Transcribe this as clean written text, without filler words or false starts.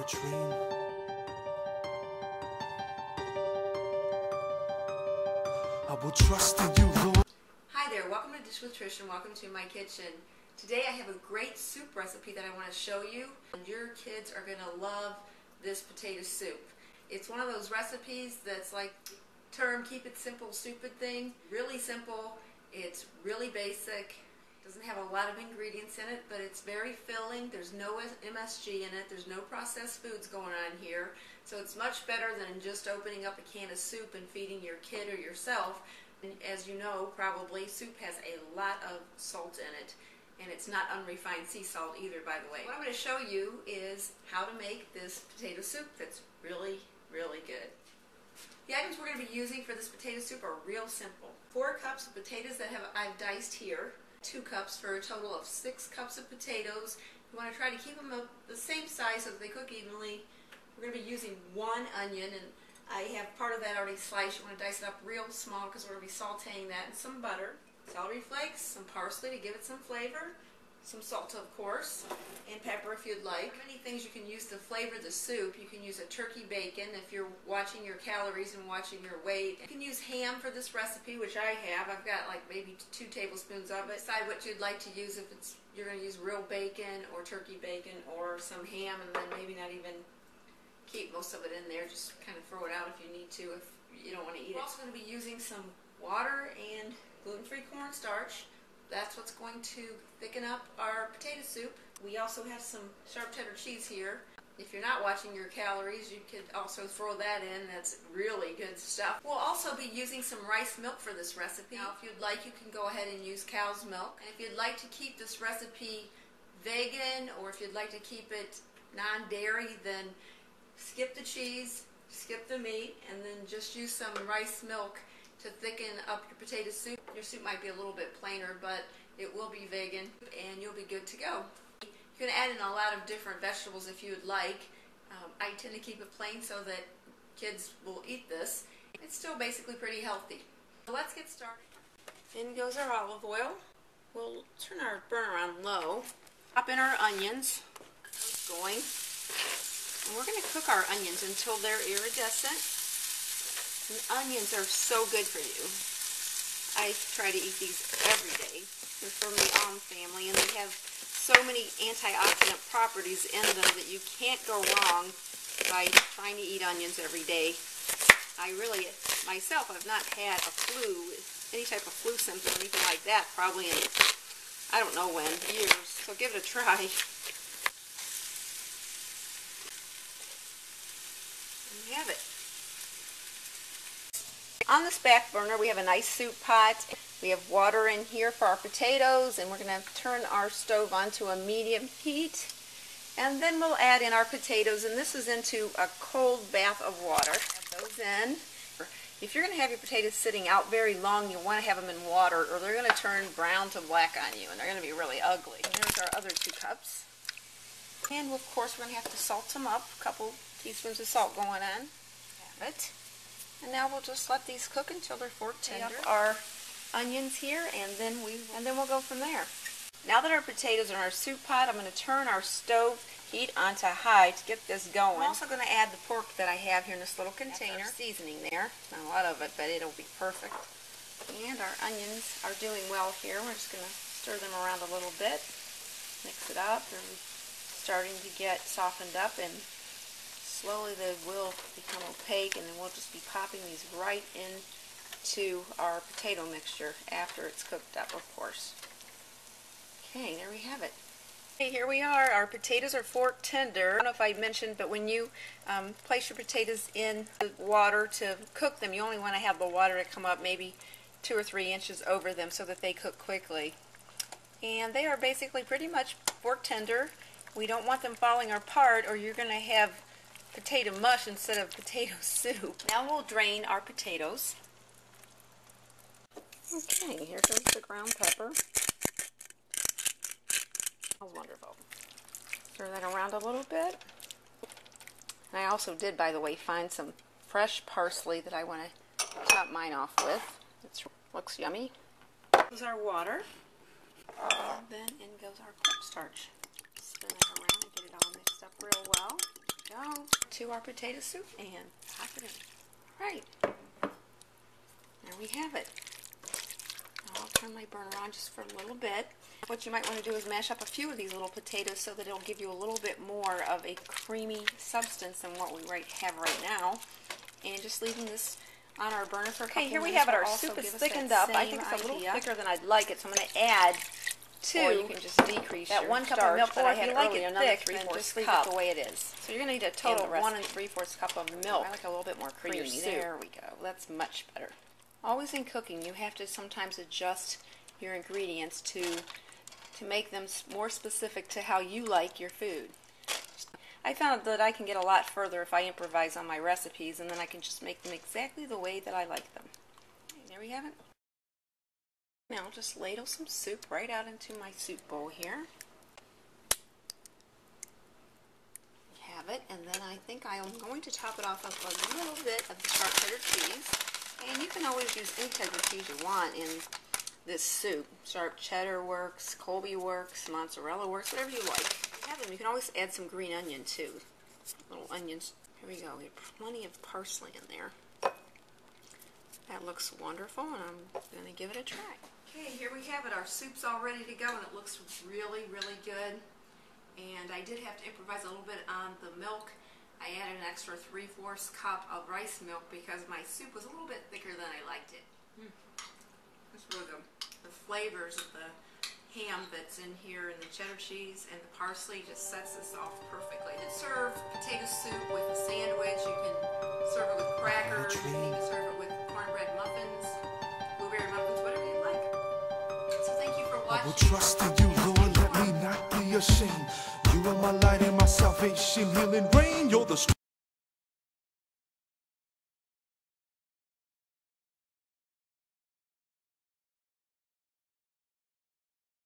a dream. I will trust in you, Lord. Hi there, welcome to Dish with Trish and welcome to my kitchen. Today I have a great soup recipe that I want to show you. And your kids are going to love this potato soup. It's one of those recipes that's like term keep it simple stupid thing. Really simple, it's really basic, doesn't have a lot of ingredients in it, but it's very filling. There's no MSG in it, there's no processed foods going on here. So it's much better than just opening up a can of soup and feeding your kid or yourself. And as you know, probably, soup has a lot of salt in it. And it's not unrefined sea salt either, by the way. What I'm going to show you is how to make this potato soup that's really, really good. The items we're going to be using for this potato soup are real simple. 4 cups of potatoes that I've diced here. 2 cups for a total of 6 cups of potatoes. You want to try to keep them the same size so that they cook evenly. We're going to be using 1 onion, and I have part of that already sliced. You want to dice it up real small because we're going to be sauteing that, and some butter, celery flakes, some parsley to give it some flavor, some salt of course, and pepper if you'd like. Many things you can use to flavor the soup. You can use a turkey bacon if you're watching your calories and watching your weight. You can use ham for this recipe, which I have. I've got like maybe 2 tablespoons of it. Decide what you'd like to use, if you're going to use real bacon or turkey bacon or some ham, and then maybe not even keep most of it in there. Just kind of throw it out if you need to, if you don't want to eat it. We're also going to be using some water and gluten-free cornstarch. That's what's going to thicken up our potato soup. We also have some sharp cheddar cheese here. If you're not watching your calories, you could also throw that in. That's really good stuff. We'll also be using some rice milk for this recipe. Now, if you'd like, you can go ahead and use cow's milk. And if you'd like to keep this recipe vegan, or if you'd like to keep it non-dairy, then skip the cheese, skip the meat, and then just use some rice milk to thicken up your potato soup. Your soup might be a little bit plainer, but it will be vegan, and you'll be good to go. You can add in a lot of different vegetables if you would like. I tend to keep it plain so that kids will eat this. It's still basically pretty healthy. So let's get started. In goes our olive oil. We'll turn our burner on low. Pop in our onions. It's going. And we're going to cook our onions until they're iridescent. And onions are so good for you. I try to eat these every day. They're from the family, and they have so many antioxidant properties in them that you can't go wrong by trying to eat onions every day. I really, myself, I've not had a flu, any type of flu symptom or anything like that, probably in, I don't know when, years. So give it a try. And you have it. On this back burner, we have a nice soup pot. We have water in here for our potatoes, and we're going to turn our stove on to a medium heat. And then we'll add in our potatoes, and this is into a cold bath of water. Add those in. If you're going to have your potatoes sitting out very long, you want to have them in water, or they're going to turn brown to black on you, and they're going to be really ugly. And there's our other 2 cups. And of course, we're going to have to salt them up. A couple teaspoons of salt going on. Have it. And now we'll just let these cook until they're fork tender. Our onions here, and then we'll go from there. Now that our potatoes are in our soup pot, I'm going to turn our stove heat onto high to get this going. I'm also going to add the pork that I have here in this little container. Seasoning there. Not a lot of it, but it'll be perfect. And our onions are doing well here. We're just going to stir them around a little bit. Mix it up. They're starting to get softened up, and slowly they will become opaque, and then we'll just be popping these right into our potato mixture after it's cooked up, of course. Okay, there we have it. Okay, here we are. Our potatoes are fork tender. I don't know if I mentioned, but when you place your potatoes in the water to cook them, you only want to have the water to come up maybe 2 or 3 inches over them so that they cook quickly. And they are basically pretty much fork tender. We don't want them falling apart, or you're going to have potato mush instead of potato soup. Now we'll drain our potatoes. Okay, here comes the ground pepper. Oh, wonderful. Stir that around a little bit. And I also did, by the way, find some fresh parsley that I want to top mine off with. It looks yummy. Here's our water. And then in goes our cornstarch. Spin it around and get it all mixed up real well. go. To our potato soup and pop it in. Right. There we have it. Now I'll turn my burner on just for a little bit. What you might want to do is mash up a few of these little potatoes so that it'll give you a little bit more of a creamy substance than what we have right now. And just leaving this on our burner for a couple minutes. Okay, here we have it. Our soup is thickened up. I think it's a little thicker than I'd like it, so I'm going to add Or you can just decrease that your 1 cup starch, of milk that I had like earlier, it another thick, 3/4 just leave cup. it the way it is. So you're going to need a total of 1 recipe. 3/4 cup of milk. I like a little bit more creamy soup. There we go. That's much better. Always in cooking, you have to sometimes adjust your ingredients to make them more specific to how you like your food. I found that I can get a lot further if I improvise on my recipes, and then I can just make them exactly the way that I like them. Okay, there we have it. Now I'll just ladle some soup right out into my soup bowl here. Have it, and then I think I am going to top it off with a little bit of the sharp cheddar cheese. And you can always use any type of cheese you want in this soup. Sharp cheddar works, Colby works, mozzarella works, whatever you like. Have them. You can always add some green onion too. Little onions. Here we go. We have plenty of parsley in there. That looks wonderful, and I'm going to give it a try. Okay, here we have it. Our soup's all ready to go, and it looks really, really good. And I did have to improvise a little bit on the milk. I added an extra 3/4 cup of rice milk because my soup was a little bit thicker than I liked it. It's really good. The flavors of the ham that's in here and the cheddar cheese and the parsley just sets this off perfectly. You can serve potato soup with a sandwich. You can serve it with crackers. You can even serve it with cornbread muffins, blueberry muffins, whatever you like. So thank you for I will watching. trust in you, Lord, let me not be ashamed. You are my light and my salvation, healing rain. You're the